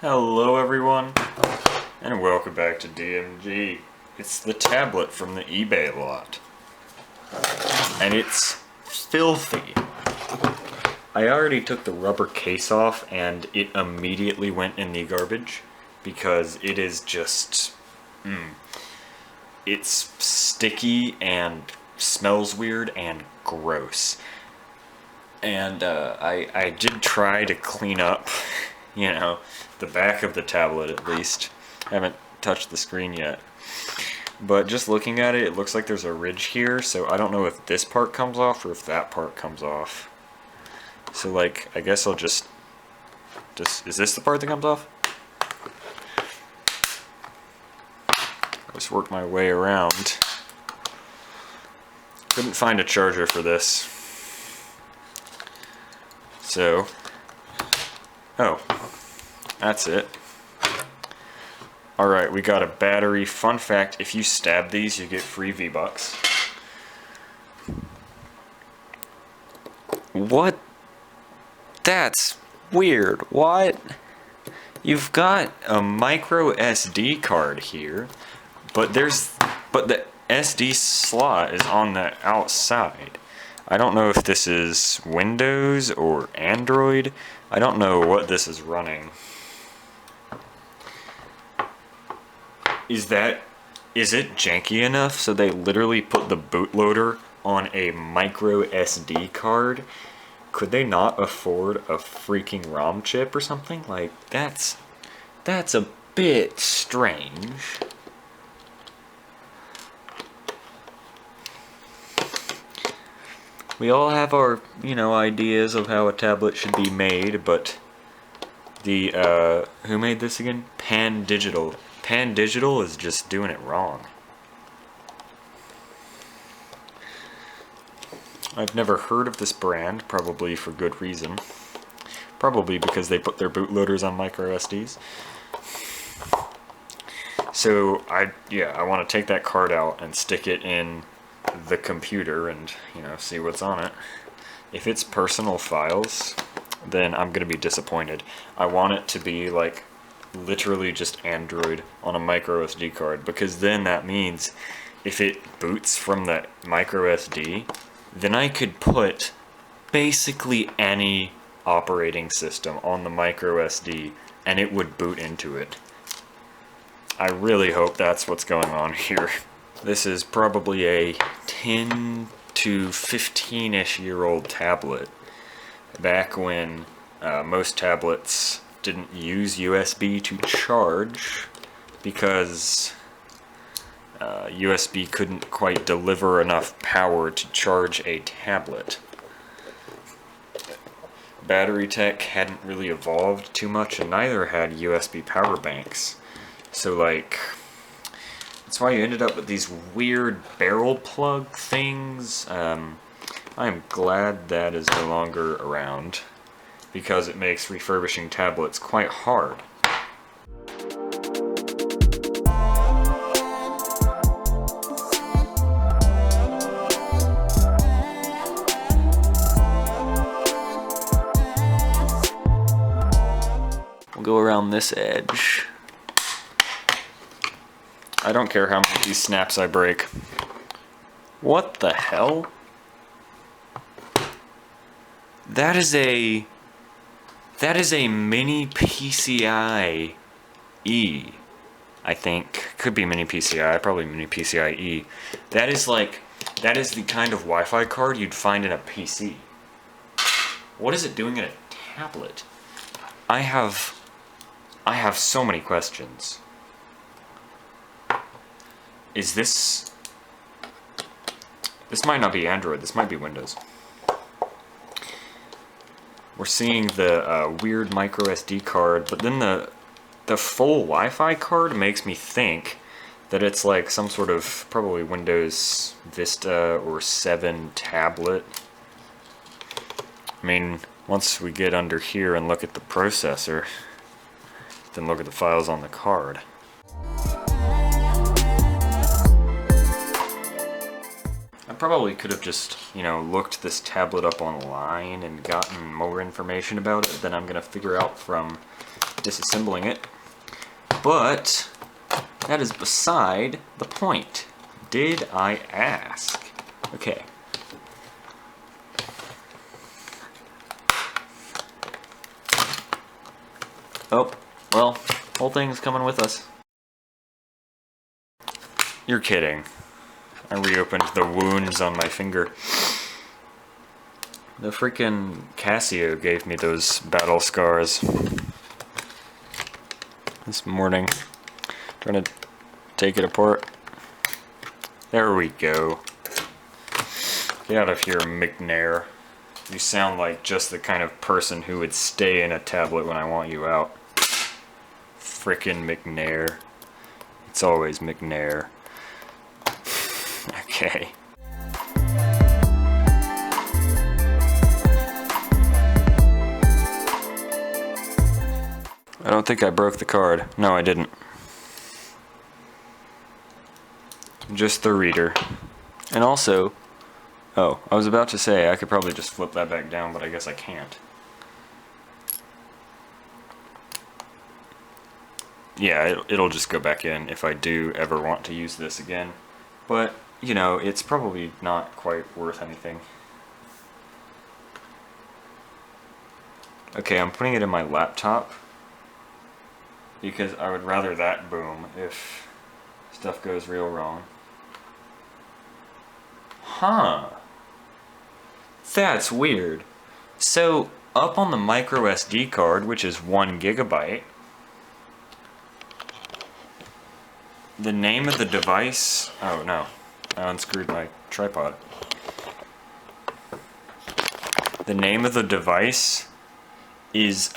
Hello everyone, and welcome back to DMG. It's the tablet from the eBay lot. And it's filthy. I already took the rubber case off and it immediately went in the garbage because it is just... it's sticky and smells weird and gross. And I did try to clean up, you know, the back of the tablet at least. I haven't touched the screen yet. But just looking at it, it looks like there's a ridge here, so I don't know if this part comes off or if that part comes off. So like, I guess I'll just is this the part that comes off? I'll just work my way around. Couldn't find a charger for this. So, oh, that's it. Alright, we got a battery. Fun fact, if you stab these, you get free V-Bucks. What? That's weird. What? You've got a micro SD card here, but the SD slot is on the outside. I don't know if this is Windows or Android. I don't know what this is running. Is it janky enough so they literally put the bootloader on a micro SD card? Could they not afford a freaking ROM chip or something? Like, that's a bit strange. We all have our, ideas of how a tablet should be made, but the, who made this again? Pan Digital. Pan Digital is just doing it wrong. I've never heard of this brand, probably for good reason. Probably because they put their bootloaders on micro SDs. So, I want to take that card out and stick it in the computer and, see what's on it. If it's personal files, then I'm going to be disappointed. I want it to be like literally just Android on a micro SD card, because then that means if it boots from the micro SD, then I could put basically any operating system on the micro SD and it would boot into it. I really hope that's what's going on here. This is probably a 10 to 15-ish year old tablet, back when most tablets didn't use USB to charge because USB couldn't quite deliver enough power to charge a tablet. Battery tech hadn't really evolved too much, and neither had USB power banks. So like, that's why you ended up with these weird barrel plug things. I am glad that is no longer around, because it makes refurbishing tablets quite hard. We'll go around this edge. I don't care how many of these snaps I break. What the hell? That is a mini PCIe, I think. Could be mini PCI, probably mini PCIe. That is the kind of Wi-Fi card you'd find in a PC. What is it doing in a tablet? I have so many questions. Is this might not be Android, this might be Windows. We're seeing the weird micro SD card, but then the full Wi-Fi card makes me think that it's like some sort of probably Windows Vista or 7 tablet. I mean, once we get under here and look at the processor, then look at the files on the card. I probably could have just, looked this tablet up online and gotten more information about it than I'm going to figure out from disassembling it. But that is beside the point. Did I ask? Okay. Oh, well, whole thing's coming with us. You're kidding. I reopened the wounds on my finger. The freaking Casio gave me those battle scars this morning. Trying to take it apart. There we go. Get out of here, McNair. You sound like just the kind of person who would stay in a tablet when I want you out. Frickin' McNair. It's always McNair. Okay. I don't think I broke the card. No, I didn't. Just the reader. And also, oh, I was about to say I could probably just flip that back down, but I guess I can't. Yeah, it'll just go back in if I do ever want to use this again. But, you know, it's probably not quite worth anything. Okay, I'm putting it in my laptop because I would rather that boom if stuff goes real wrong. Huh. That's weird. So, up on the micro SD card, which is 1 GB, the name of the device... Oh no, I unscrewed my tripod. The name of the device is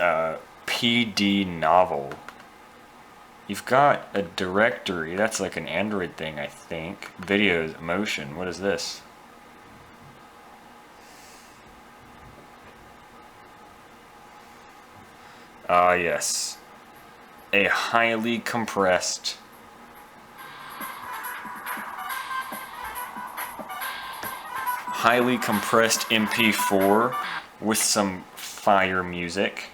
PD Novel. You've got a directory, that's like an Android thing, I think. Videos, motion, what is this? Ah, yes. A highly compressed MP4 with some fire music.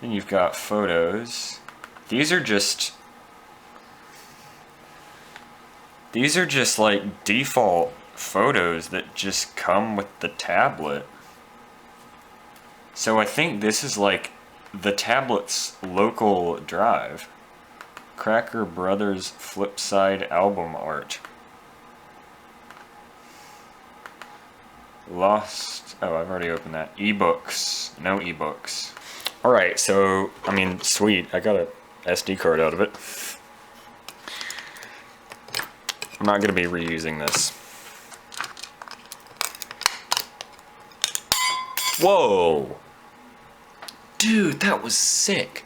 Then you've got photos. These are just like default photos that just come with the tablet. So I think this is like the tablet's local drive. Cracker Brothers Flipside album art. Lost, oh, I've already opened that. Ebooks, no ebooks. Alright, so, I mean, sweet, I got a SD card out of it. I'm not going to be reusing this. Whoa! Dude, that was sick.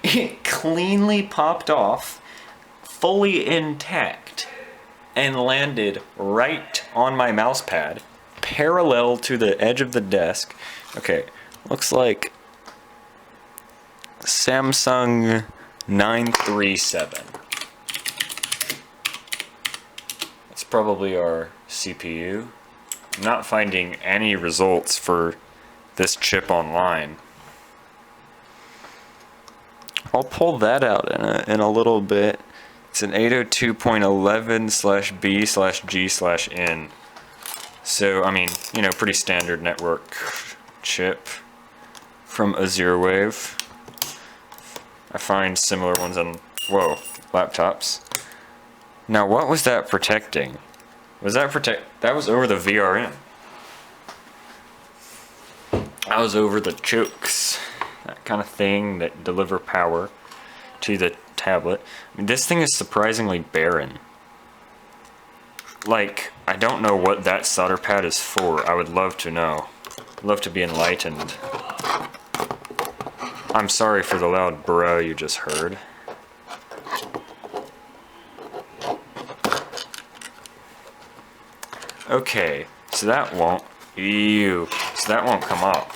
It cleanly popped off, fully intact, and landed right on my mouse pad, parallel to the edge of the desk. Okay, looks like Samsung 937. That's probably our CPU. I'm not finding any results for this chip online. I'll pull that out in a little bit. It's an 802.11/B/G/N. So, I mean, you know, pretty standard network chip from Azurewave. I find similar ones on, whoa, laptops. Now, what was that protecting? Was that that was over the VRM. That was over the chokes. That kind of thing that deliver power to the tablet. I mean, this thing is surprisingly barren. Like, I don't know what that solder pad is for. I would love to know. I'd love to be enlightened. I'm sorry for the loud bruh you just heard. Okay, so that won't... Ew. So that won't come up.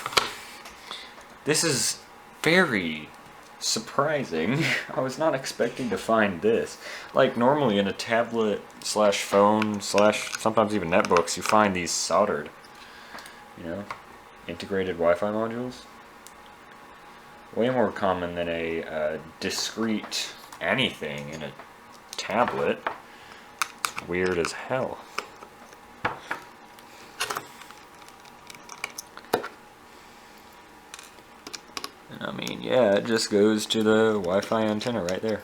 This is very surprising. I was not expecting to find this. Like, normally in a tablet slash phone slash sometimes even netbooks, you find these soldered, you know, integrated Wi-Fi modules. Way more common than a discrete anything in a tablet. It's weird as hell. And I mean, yeah, it just goes to the Wi-Fi antenna right there.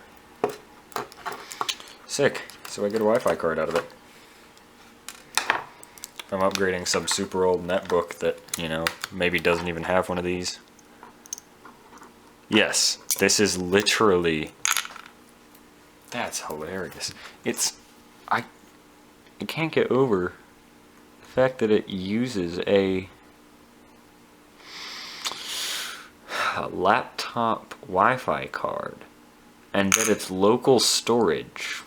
Sick. So I get a Wi-Fi card out of it. If I'm upgrading some super old netbook that, you know, maybe doesn't even have one of these. Yes, this is literally... That's hilarious. I can't get over the fact that it uses a laptop Wi-Fi card and that its local storage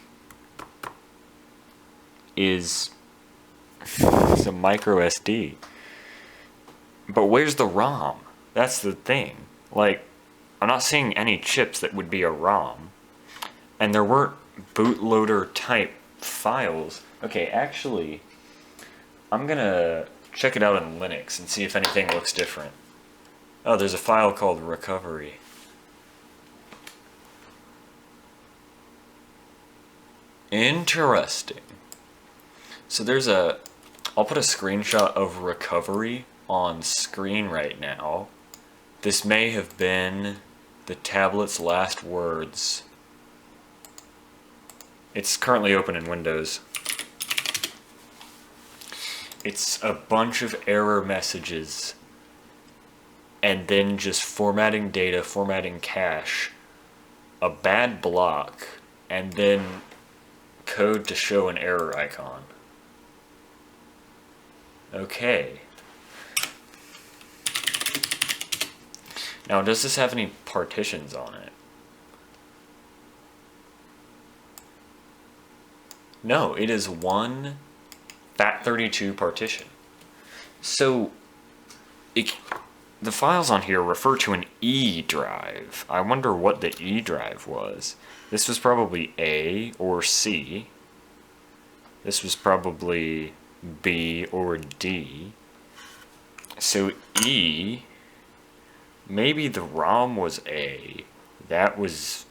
is a micro SD. But where's the ROM? That's the thing. Like, I'm not seeing any chips that would be a ROM. And there weren't bootloader type files. Okay, actually, I'm gonna check it out in Linux and see if anything looks different. Oh, there's a file called recovery. Interesting. So there's I'll put a screenshot of recovery on screen right now. This may have been the tablet's last words. It's currently open in Windows. It's a bunch of error messages and then just formatting data, formatting cache, a bad block, and then code to show an error icon. Okay. Now, does this have any partitions on it? No, it is one FAT32 partition. So, the files on here refer to an E drive. I wonder what the E drive was. This was probably A or C. This was probably B or D. So E, maybe the ROM was A. That was,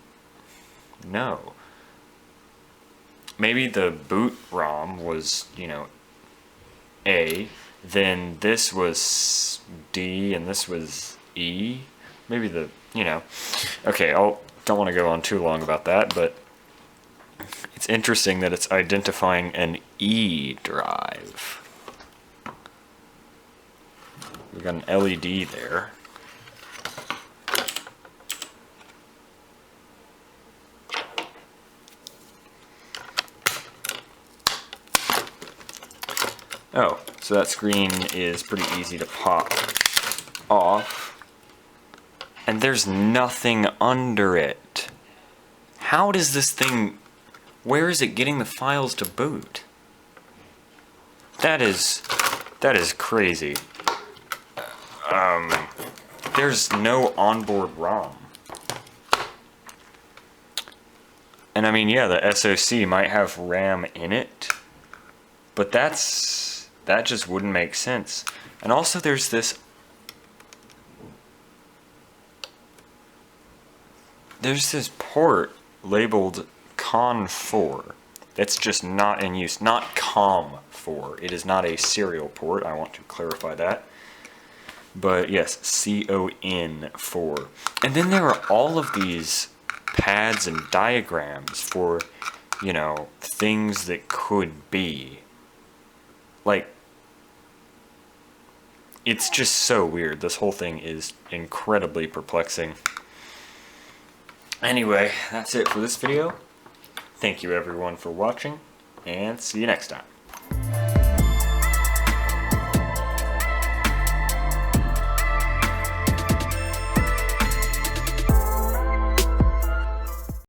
no. Maybe the boot ROM was, you know, A, then this was D and this was E. Maybe the, you know, okay, don't want to go on too long about that, but it's interesting that it's identifying an E drive. We got an LED there. Oh, so that screen is pretty easy to pop off. And there's nothing under it. How does this thing... Where is it getting the files to boot? That is crazy. There's no onboard ROM. And I mean, yeah, the SoC might have RAM in it, but that just wouldn't make sense. And also there's this port labeled CON4 that's just not in use, not COM4. It is not a serial port, I want to clarify that. But yes, CON4. And then there are all of these pads and diagrams for, you know, things that could be. Like, it's just so weird. This whole thing is incredibly perplexing. Anyway, that's it for this video. Thank you everyone for watching, and see you next time.